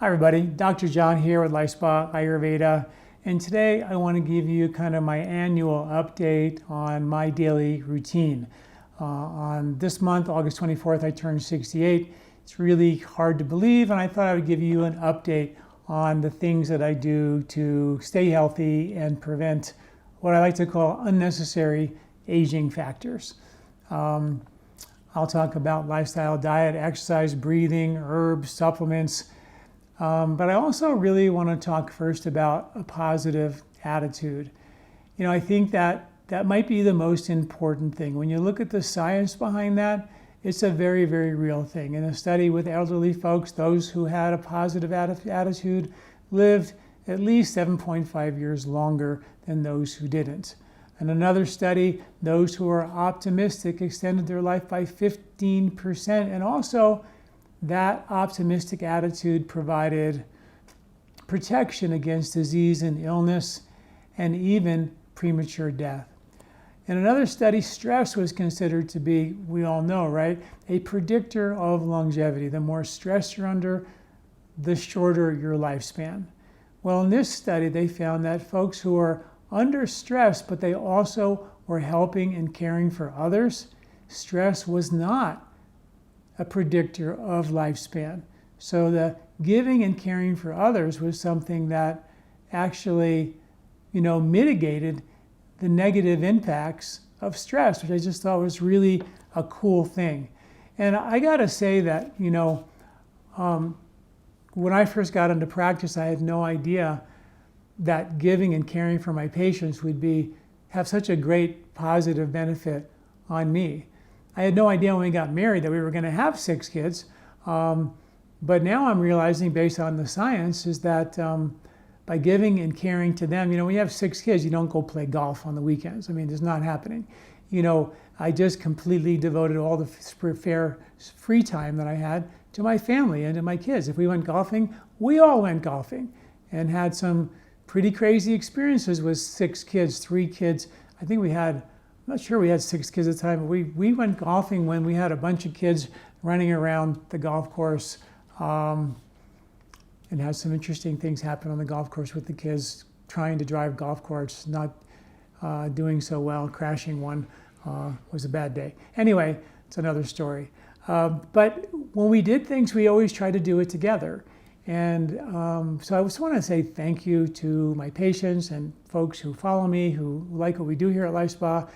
Hi everybody, Dr. John here with LifeSpa Ayurveda, and today I want to give you kind of my annual update on my daily routine. On this month, August 24th, I turned 68. It's really hard to believe, and I thought I would give you an update on the things that I do to stay healthy and prevent what I like to call unnecessary aging factors. I'll talk about lifestyle, diet, exercise, breathing, herbs, supplements. But I also really want to talk first about a positive attitude. You know, I think that might be the most important thing. When you look at the science behind that, it's a very, very real thing. In a study with elderly folks, those who had a positive attitude lived at least 7.5 years longer than those who didn't. In another study, those who were optimistic extended their life by 15%, and also that optimistic attitude provided protection against disease and illness and even premature death. In another study, stress was considered to be, we all know, right, a predictor of longevity. The more stress you're under, the shorter your lifespan. Well, in this study, they found that folks who are under stress, but they also were helping and caring for others, stress was not a predictor of lifespan. So the giving and caring for others was something that actually, mitigated the negative impacts of stress, which I just thought was really a cool thing. And I gotta say that, when I first got into practice, I had no idea that giving and caring for my patients would have such a great positive benefit on me. I had no idea when we got married that we were going to have 6 kids. But now I'm realizing, based on the science, is that by giving and caring to them, when you have 6 kids, you don't go play golf on the weekends. I mean, it's not happening. I just completely devoted all the free time that I had to my family and to my kids. If we went golfing, we all went golfing and had some pretty crazy experiences with 6 kids, 3 kids. I think I'm not sure we had 6 kids at the time, but we went golfing when we had a bunch of kids running around the golf course, and had some interesting things happen on the golf course with the kids trying to drive golf carts, not doing so well, crashing one was a bad day. Anyway, it's another story. But when we did things, we always tried to do it together. And so I just want to say thank you to my patients and folks who follow me, who like what we do here at LifeSpa.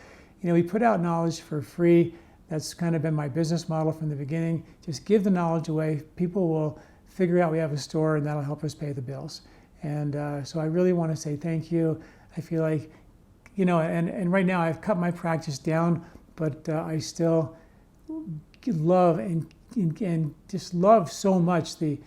We put out knowledge for free. That's kind of been my business model from the beginning. Just give the knowledge away. People will figure out we have a store, and that'll help us pay the bills. And so I really want to say thank you. I feel like, and right now I've cut my practice down, but I still love and just love so much the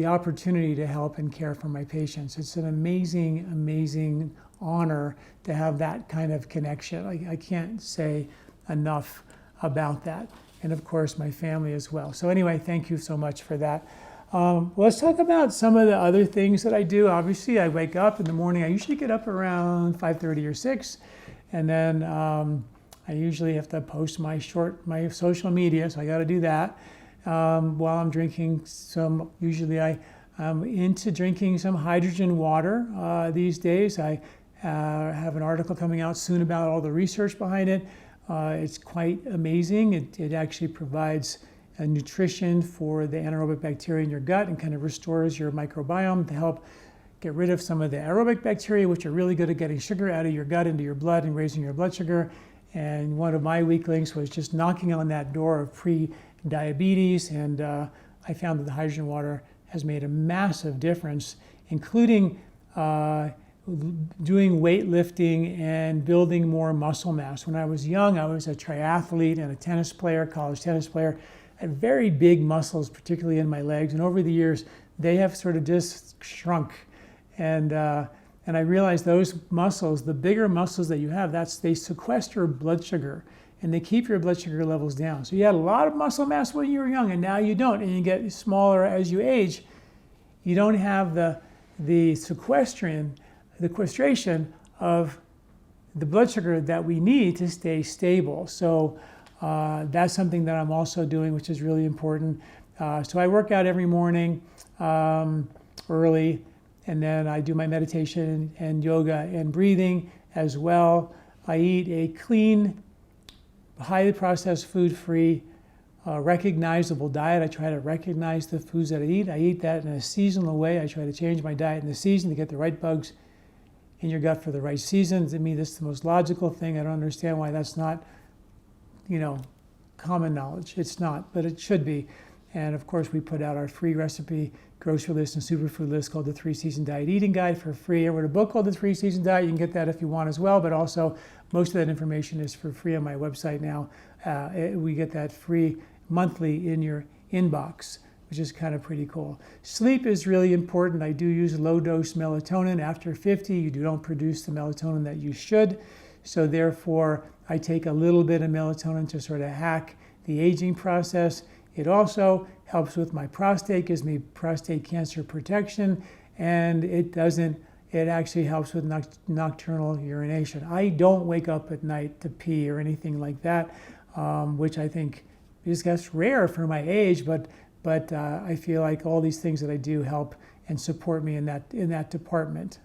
opportunity to help and care for my patients. It's an amazing, amazing honor to have that kind of connection. I can't say enough about that. And of course, my family as well. So anyway, thank you so much for that. Let's talk about some of the other things that I do. Obviously, I wake up in the morning. I usually get up around 5:30 or 6. And then I usually have to post my social media, so I got to do that. While I'm drinking usually I'm into drinking some hydrogen water these days. I have an article coming out soon about all the research behind it. It's quite amazing. It actually provides a nutrition for the anaerobic bacteria in your gut and kind of restores your microbiome to help get rid of some of the aerobic bacteria, which are really good at getting sugar out of your gut into your blood and raising your blood sugar. And one of my weak links was just knocking on that door of pre-diabetes, and I found that the hydrogen water has made a massive difference, including doing weightlifting and building more muscle mass. When I was young, I was a triathlete and a tennis player, college tennis player. I had very big muscles, particularly in my legs, and over the years, they have sort of just shrunk. And I realized those muscles, the bigger muscles that you have, they sequester blood sugar, and they keep your blood sugar levels down. So you had a lot of muscle mass when you were young, and now you don't, and you get smaller as you age. You don't have the sequestration of the blood sugar that we need to stay stable. So that's something that I'm also doing, which is really important. So I work out every morning. early, and then I do my meditation and yoga and breathing as well. I eat a clean, highly processed, food-free, recognizable diet. I try to recognize the foods that I eat. I eat that in a seasonal way. I try to change my diet in the season to get the right bugs in your gut for the right season. To me, this is the most logical thing. I don't understand why that's not, common knowledge. It's not, but it should be. And of course, we put out our free recipe grocery list and superfood list called the 3-Season Diet Eating Guide for free. I wrote a book called the 3-Season Diet. You can get that if you want as well, but also most of that information is for free on my website now. We get that free monthly in your inbox, which is kind of pretty cool. Sleep is really important. I do use low-dose melatonin. After 50, you don't produce the melatonin that you should. So therefore, I take a little bit of melatonin to sort of hack the aging process. It also helps with my prostate, gives me prostate cancer protection, and it actually helps with nocturnal urination. I don't wake up at night to pee or anything like that, which I think gets rare for my age, but I feel like all these things that I do help and support me in that department.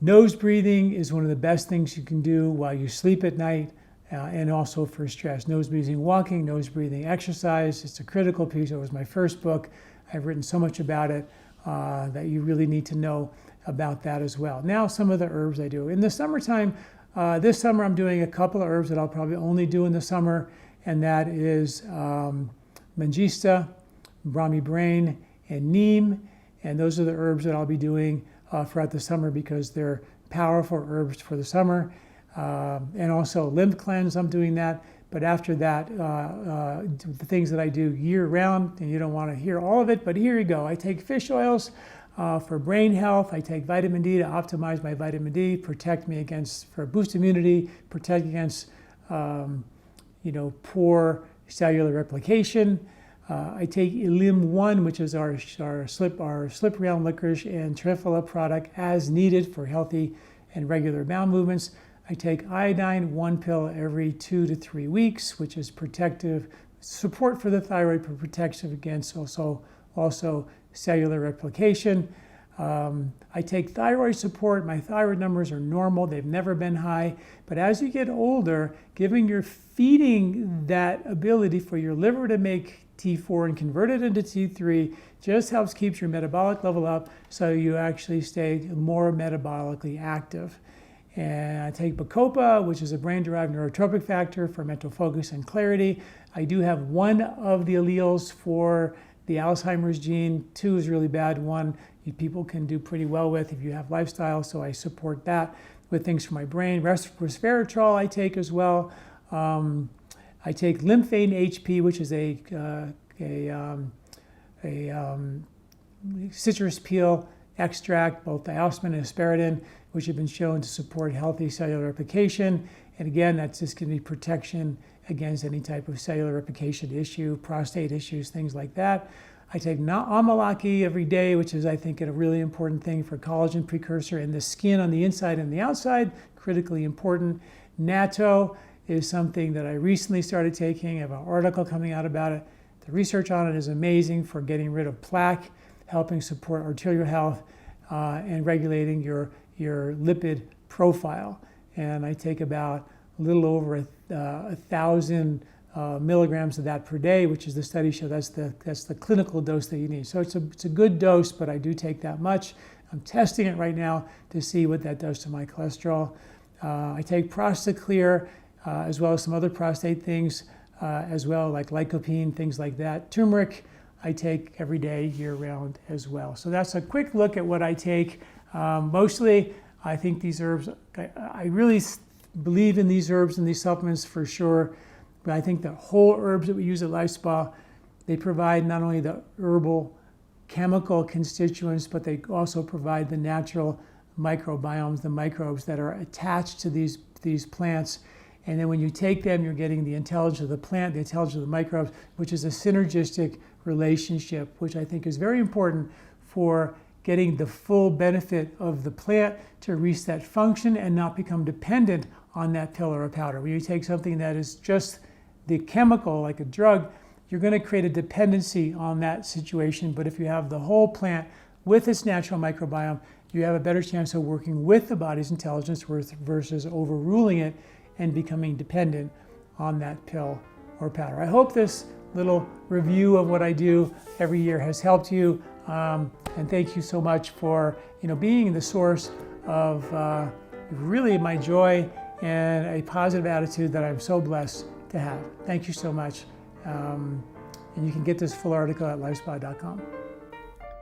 Nose breathing is one of the best things you can do while you sleep at night, and also for stress. Nose breathing walking, nose breathing exercise. It's a critical piece. It was my first book. I've written so much about it that you really need to know about that as well. Now, some of the herbs I do. In the summertime, this summer I'm doing a couple of herbs that I'll probably only do in the summer, and that is Mangista, Brahmi Brain, and Neem. And those are the herbs that I'll be doing throughout the summer because they're powerful herbs for the summer. And also lymph cleanse, I'm doing that. But after that, the things that I do year round, and you don't want to hear all of it, but here you go. I take fish oils for brain health. I take vitamin D to optimize my vitamin D, protect me for boost immunity, protect against, poor cellular replication. I take Elim 1, which is our slip round licorice and triphala product as needed for healthy and regular bowel movements. I take iodine, 1 pill every 2 to 3 weeks, which is protective support for the thyroid, but protection against also cellular replication. I take thyroid support. My thyroid numbers are normal. They've never been high. But as you get older, feeding that ability for your liver to make T4 and convert it into T3 just helps keep your metabolic level up so you actually stay more metabolically active. And I take Bacopa, which is a brain-derived neurotropic factor for mental focus and clarity. I do have one of the alleles for the Alzheimer's gene. 2 is really bad. 1 people can do pretty well with if you have lifestyle, so I support that with things for my brain. Resveratrol I take as well. I take Lymphane HP, which is a citrus peel extract, both diosmin and aspirin, which have been shown to support healthy cellular replication. And again, that's just going to be protection against any type of cellular replication issue, prostate issues, things like that. I take Amalaki every day, which is, I think, a really important thing for collagen precursor in the skin on the inside and the outside, critically important. Natto is something that I recently started taking. I have an article coming out about it. The research on it is amazing for getting rid of plaque, helping support arterial health, and regulating your lipid profile. And I take about a little over 1,000 milligrams of that per day, which is the study show. That's the clinical dose that you need. So it's a good dose, but I do take that much. I'm testing it right now to see what that does to my cholesterol. I take Prostaclear, as well as some other prostate things as well, like lycopene, things like that. Turmeric I take every day, year round as well. So that's a quick look at what I take. Mostly, I think these herbs, I really believe in these herbs and these supplements for sure, but I think the whole herbs that we use at LifeSpa, they provide not only the herbal chemical constituents, but they also provide the natural microbiomes, the microbes that are attached to these plants. And then when you take them, you're getting the intelligence of the plant, the intelligence of the microbes, which is a synergistic relationship, which I think is very important for getting the full benefit of the plant to reset function and not become dependent on that pill or a powder. When you take something that is just the chemical, like a drug, you're going to create a dependency on that situation. But if you have the whole plant with its natural microbiome, you have a better chance of working with the body's intelligence versus overruling it and becoming dependent on that pill or powder. I hope this little review of what I do every year has helped you. And thank you so much for being the source of really my joy and a positive attitude that I'm so blessed to have. Thank you so much. And you can get this full article at lifespa.com.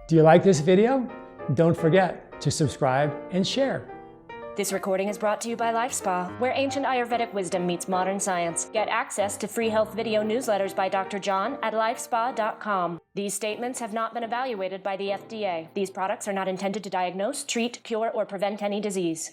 Do you like this video? Don't forget to subscribe and share. This recording is brought to you by LifeSpa, where ancient Ayurvedic wisdom meets modern science. Get access to free health video newsletters by Dr. John at lifespa.com. These statements have not been evaluated by the FDA. These products are not intended to diagnose, treat, cure, or prevent any disease.